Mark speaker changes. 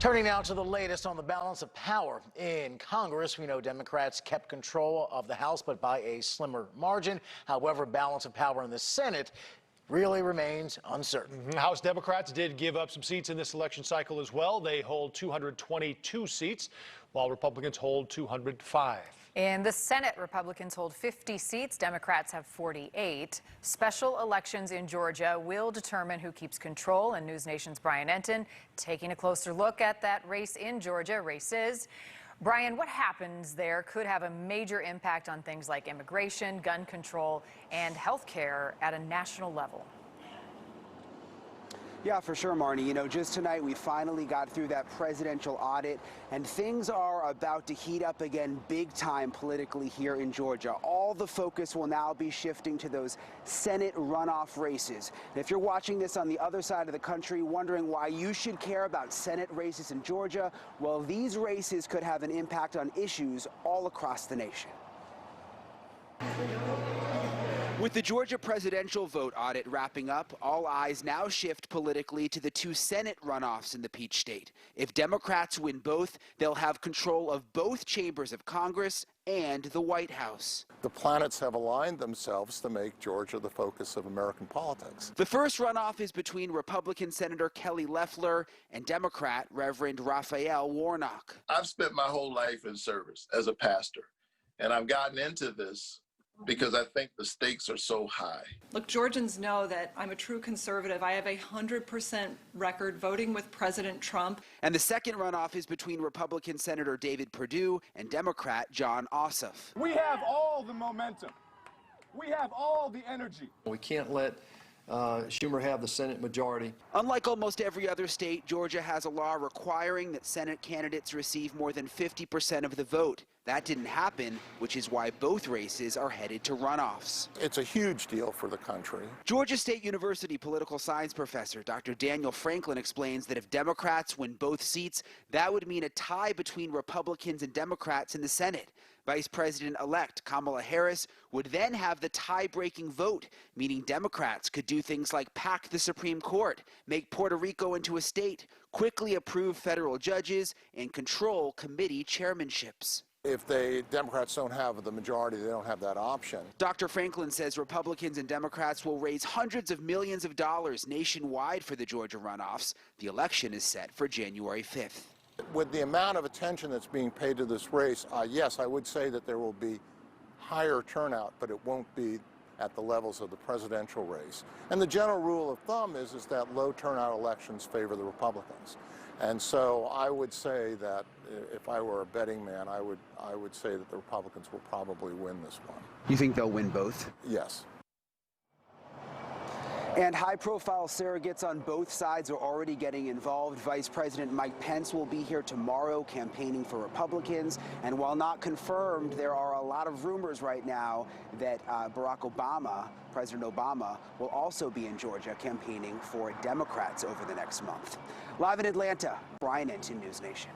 Speaker 1: Turning now to the latest on the balance of power in Congress. We know Democrats kept control of the House, but by a slimmer margin. However, balance of power in the Senate really remains uncertain.
Speaker 2: House Democrats did give up some seats in this election cycle as well. They hold 222 seats, while Republicans hold 205.
Speaker 3: In the Senate, Republicans hold 50 seats. Democrats have 48. Special elections in Georgia will determine who keeps control. And News Nation's Brian Entin taking a closer look at that race in Georgia. Races. Brian, what happens there could have a major impact on things like immigration, gun control, and health care at a national level.
Speaker 4: Yeah, for sure, Marnie. You know, just tonight we finally got through that presidential audit, and things are about to heat up again big time politically here in Georgia. All the focus will now be shifting to those Senate runoff races. And if you're watching this on the other side of the country, wondering why you should care about Senate races in Georgia, well, these races could have an impact on issues all across the nation. With the Georgia presidential vote audit wrapping up, all eyes now shift politically to the two Senate runoffs in the Peach State. If Democrats win both, they'll have control of both chambers of Congress and the White House.
Speaker 5: The planets have aligned themselves to make Georgia the focus of American politics.
Speaker 4: The first runoff is between Republican Senator Kelly Loeffler and Democrat Reverend Raphael Warnock.
Speaker 6: I've spent my whole life in service as a pastor, and I've gotten into this because I think the stakes are so high.
Speaker 7: Look, Georgians know that I'm a true conservative. I have a 100% record voting with President Trump.
Speaker 4: And the second runoff is between Republican Senator David Perdue and Democrat Jon Ossoff.
Speaker 8: We have all the momentum. We have all the energy.
Speaker 9: We can't let Schumer have the Senate majority.
Speaker 4: Unlike almost every other state, Georgia has a law requiring that Senate candidates receive more than 50% of the vote. That didn't happen, which is why both races are headed to runoffs.
Speaker 5: It's a huge deal for the country.
Speaker 4: Georgia State University political science professor Dr. Daniel Franklin explains that if Democrats win both seats, that would mean a tie between Republicans and Democrats in the Senate. Vice President-elect Kamala Harris would then have the tie-breaking vote, meaning Democrats could do things like pack the Supreme Court, make Puerto Rico into a state, quickly approve federal judges, and control committee chairmanships.
Speaker 5: If Democrats don't have the majority, they don't have that option.
Speaker 4: Dr. Franklin says Republicans and Democrats will raise hundreds of millions of dollars nationwide for the Georgia runoffs. The election is set for January 5th.
Speaker 5: With the amount of attention that's being paid to this race, yes, I would say that there will be higher turnout, but it won't be at the levels of the presidential race. And the general rule of thumb is that low turnout elections favor the Republicans. And so I would say that if I were a betting man, I would say that the Republicans will probably win this one.
Speaker 4: You think they'll win both?
Speaker 5: Yes.
Speaker 4: And high-profile surrogates on both sides are already getting involved. Vice President Mike Pence will be here tomorrow campaigning for Republicans. And while not confirmed, there are a lot of rumors right now that President Obama, will also be in Georgia campaigning for Democrats over the next month. Live in Atlanta, Brian Entin, News Nation.